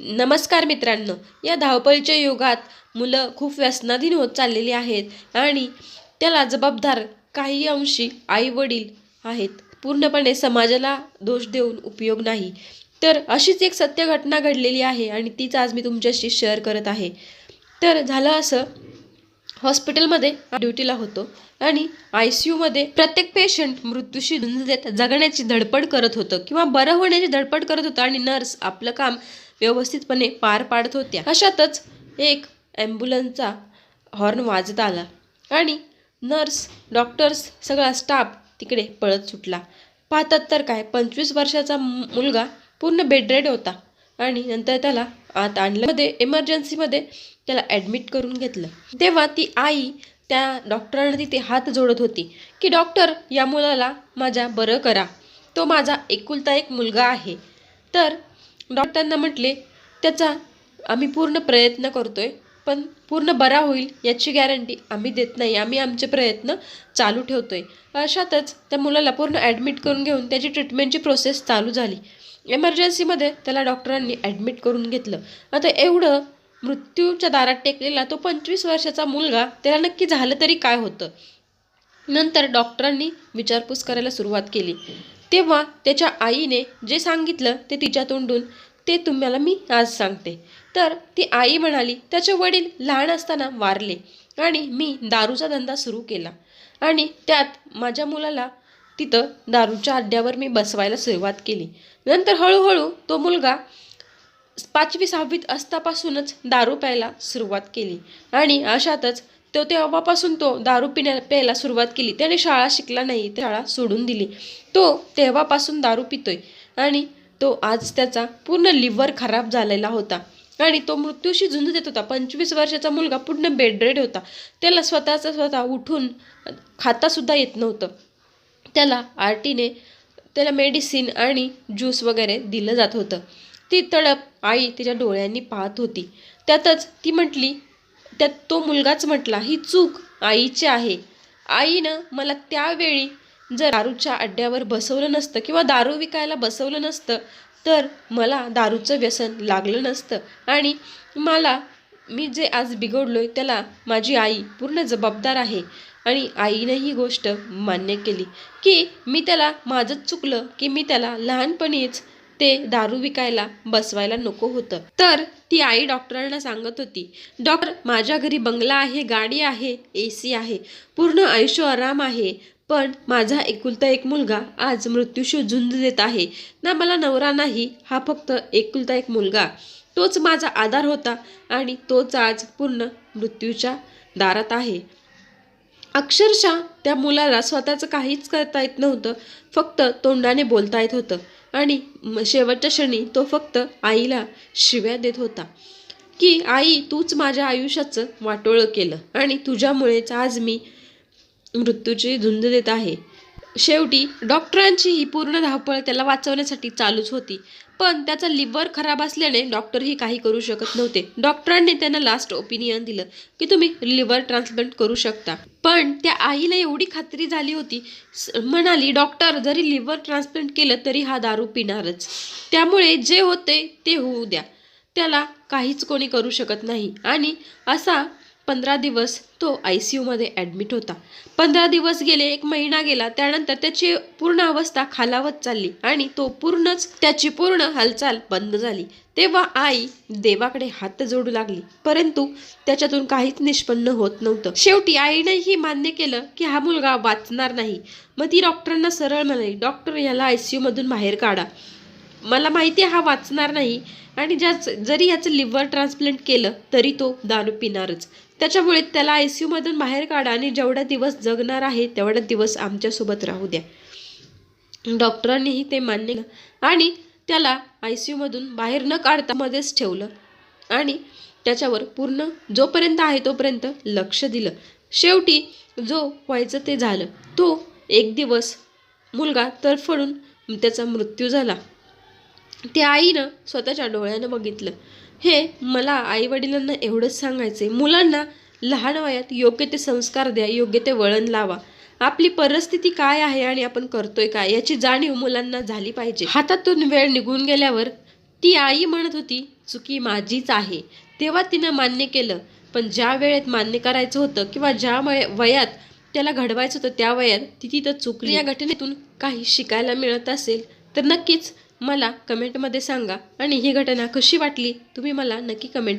नमस्कार मित्रांनो, या धावपळीच्या युगात मुलं खूप व्यसनाधीन होत चाललेली आहेत आणि त्याला जबाबदार काही अंशी आई-वडील आहेत. पूर्णपणे समाजाला दोष देऊन उपयोग नाही. तर अशीच एक सत्य घटना घडलेली आहे आणि तीच आज मी तुमच्याशी शेअर करत आहे. तर झालं असं, हॉस्पिटलमध्ये ड्युटीला होतो आणि ICUमध्ये प्रत्येक पेशंट मृत्यूशी झुंज देत जगण्याची धडपड करत होतं किंवा बरं होण्याची धडपड करत होतं आणि नर्स आपलं काम व्यवस्थितपणे पार पाडत होत्या. अशातच एक ॲम्ब्युलन्सचा हॉर्न वाजत आला आणि नर्स, डॉक्टर्स, सगळा स्टाफ तिकडे पळत सुटला. पाहतात तर काय, 25 वर्षाचा मुलगा पूर्ण बेडरेड होता आणि नंतर त्याला आत आणलं. इमर्जन्सीमध्ये त्याला ॲडमिट करून घेतलं. तेव्हा ती आई त्या डॉक्टरांना तिथे हात जोडत होती की डॉक्टर, या मुलाला माझ्या बरं करा, तो माझा एकुलता एक मुलगा आहे. तर डॉक्टरांना म्हटले, त्याचा आम्ही पूर्ण प्रयत्न करतोय, पण पूर्ण बरा होईल याची गॅरंटी आम्ही देत नाही. आम्ही आमचे प्रयत्न चालू ठेवतोय. अशातच त्या मुलाला पूर्ण ॲडमिट करून घेऊन त्याची ट्रीटमेंटची प्रोसेस चालू झाली. इमर्जन्सीमध्ये त्याला डॉक्टरांनी ॲडमिट करून घेतलं. आता एवढं मृत्यूच्या दारात टेकलेला तो 25 वर्षाचा मुलगा, त्याला नक्की झालं तरी काय होतं? नंतर डॉक्टरांनी विचारपूस करायला सुरुवात केली. तेव्हा त्याच्या आईने जे सांगितलं ते तिच्या तोंडून, ते तुम्हाला मी आज सांगते. तर ती आई म्हणाली, त्याचे वडील लहान असताना वारले आणि मी दारूचा धंदा सुरू केला आणि त्यात माझ्या मुलाला तिथं दारूच्या अड्ड्यावर मी बसवायला सुरुवात केली. नंतर हळूहळू तो मुलगा 5वी-6वीत असतापासूनच दारू प्यायला सुरुवात केली आणि अशातच तेव्हापासून तो दारू प्यायला सुरुवात केली. त्याने शाळा शिकला नाही, शाळा सोडून दिली. तो तेव्हापासून दारू पितोय आणि तो आज त्याचा पूर्ण लिव्हर खराब झालेला होता आणि तो मृत्यूशी झुंज देत होता. 25 वर्षाचा मुलगा पूर्ण बेडरेड होता. त्याला स्वतः उठून खातासुद्धा येत नव्हतं. त्याला आरटीने त्याला मेडिसिन आणि ज्यूस वगैरे दिलं जात होतं. ती तडप आई तिच्या डोळ्यांनी पाहत होती. त्यातच ती म्हटली, त्यात तो मुलगाच म्हटला, ही चूक आईची आहे. आईनं मला त्यावेळी जर दारूच्या अड्ड्यावर बसवलं नसतं किंवा दारू विकायला बसवलं नसतं तर मला दारूचं व्यसन लागलं नसतं आणि मी जे आज बिघडलोय त्याला माझी आई पूर्ण जबाबदार आहे. आणि आईनं ही गोष्ट मान्य केली की मी त्याला, माझंच चुकलं की मी त्याला लहानपणीच ते दारू विकायला बसवायला नको होतं. तर ती आई डॉक्टरांना सांगत होती, डॉक्टर, माझ्या घरी बंगला आहे, गाडी आहे, AC आहे, पूर्ण ऐशो आराम आहे, पण माझा एकुलता एक मुलगा आज मृत्यूशी झुंज देत आहे ना. मला नवरा नाही, हा फक्त एकुलता एक मुलगा, तोच माझा आधार होता आणि तोच आज पूर्ण मृत्यूच्या दारात आहे. अक्षरशः त्या मुलाला स्वतःचं काहीच करता येत नव्हतं, फक्त तोंडाने बोलता येत होतं आणि शेवटच्या क्षणी तो फक्त आईला शिव्या देत होता की आई, तूच माझ्या आयुष्याचं वाटोळं केलं आणि तुझ्यामुळेच आज मी मृत्यूची झुंज देत आहे. शेवटी डॉक्टरांची ही पूर्ण धावपळ त्याला वाचवण्यासाठी चालूच होती, पण त्याचा लिव्हर खराब असल्याने डॉक्टरही काही करू शकत नव्हते. डॉक्टरांनी त्यांना लास्ट ओपिनियन दिलं की तुम्ही लिव्हर ट्रान्सप्लांट करू शकता. पण त्या आईला एवढी खात्री झाली होती, म्हणाली, डॉक्टर, जरी लिव्हर ट्रान्सप्लांट केलं तरी हा दारू पिणारच, त्यामुळे जे होते ते होऊ द्या, त्याला काहीच कोणी करू शकत नाही. आणि असा 15 दिवस तो ICUमध्ये ॲडमिट होता. 15 दिवस गेले, 1 महिना गेला, त्यानंतर त्याची पूर्ण अवस्था खालावत चालली आणि त्याची पूर्ण हालचाल बंद झाली. तेव्हा आई देवाकडे हात जोडू लागली, परंतु त्याच्यातून काहीच निष्पन्न होत नव्हतं. शेवटी आईनेही मान्य केलं की हा मुलगा वाचणार नाही. मग ती डॉक्टरांना सरळ म्हणाली, डॉक्टर, याला ICUमधून बाहेर काढा, मला माहिती आहे हा वाचणार नाही आणि जरी याचं लिव्हर ट्रान्सप्लांट केलं तरी तो दारू पिणारच, त्याच्यामुळे त्याला ICUमधून बाहेर काढा आणि जेवढा दिवस जगणार आहे तेवढा दिवस आमच्यासोबत राहू द्या. डॉक्टरांनीही ते मान्य केलं आणि त्याला ICUमधून बाहेर न काढता मध्येच ठेवलं आणि त्याच्यावर पूर्ण जोपर्यंत आहे तोपर्यंत लक्ष दिलं. शेवटी जो व्हायचं ते झालं. तो एक दिवस मुलगा तडफडून त्याचा मृत्यू झाला. त्या आईनं स्वतःच्या डोळ्यानं बघितलं. हे मला आईवडिलांना एवढंच सांगायचं आहे, मुलांना लहान वयात योग्य ते संस्कार द्या, योग्य ते वळण लावा. आपली परिस्थिती काय आहे आणि आपण करतोय काय याची जाणीव मुलांना झाली पाहिजे. हातातून वेळ निघून गेल्यावर ती आई म्हणत होती, चुकी माझीच आहे. तेव्हा तिनं मान्य केलं. पण ज्या वेळेत मान्य करायचं होतं किंवा ज्या वयात त्याला घडवायचं होतं त्या वयात ती तिथं चुकली. या घटनेतून काही शिकायला मिळत असेल तर नक्कीच मला कमेंटमध्ये सांगा आणि ही घटना कशी वाटली तुम्ही मला नक्की कमेंट